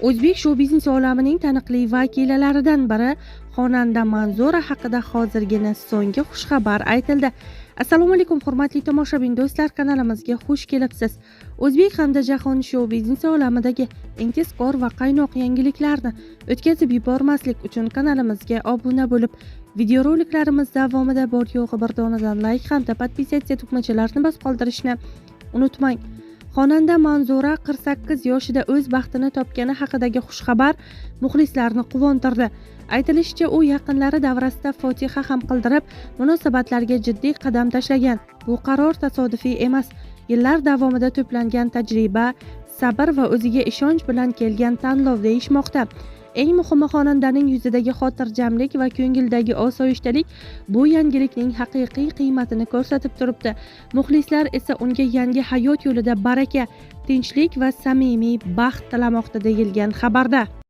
O'zbek shou-biznes olamining taniqli vakillaridan biri xonanda Manzura haqida hozirgina so'nggi xushxabar aytildi. Assalomu alaykum hurmatli tomoshabin do'stlar, kanalimizga xush kelibsiz. O'zbek hamda jahon shou-biznesi olamidagi eng tezkor va qaynoq yangiliklarni o'tkazib yubormaslik uchun kanalimizga obuna bo'lib, videoroliklarimiz davomida bor yo'g'i bir donadan like hamda podpisatsiya tugmachalarini bosib qoldirishni unutmang. Xonanda Manzura 48 yoshida o'z baxtini topgani haqidagi xushxabar muxlislarni quvontirdi. Aytilishicha, u yaqinlari davrasida fotiha ham qildirib, munosabatlarga jiddiy qadam tashlagan. Bu qaror tasodifiy emas, yillar davomida to'plangan tajriba, sabr va o'ziga ishonch bilan kelgan tanlov deyishmoqda. Eng muhimi, xonandaning yuzidagi xotirjamlik va ko'ngildagi osoyishtalik bu yangilikning haqiqiy qiymatini ko'rsatib turibdi. Muxlislar esa unga yangi hayot yo'lida baraka, tinchlik va samimiy baxt tilamoqda deyilgan xabarda.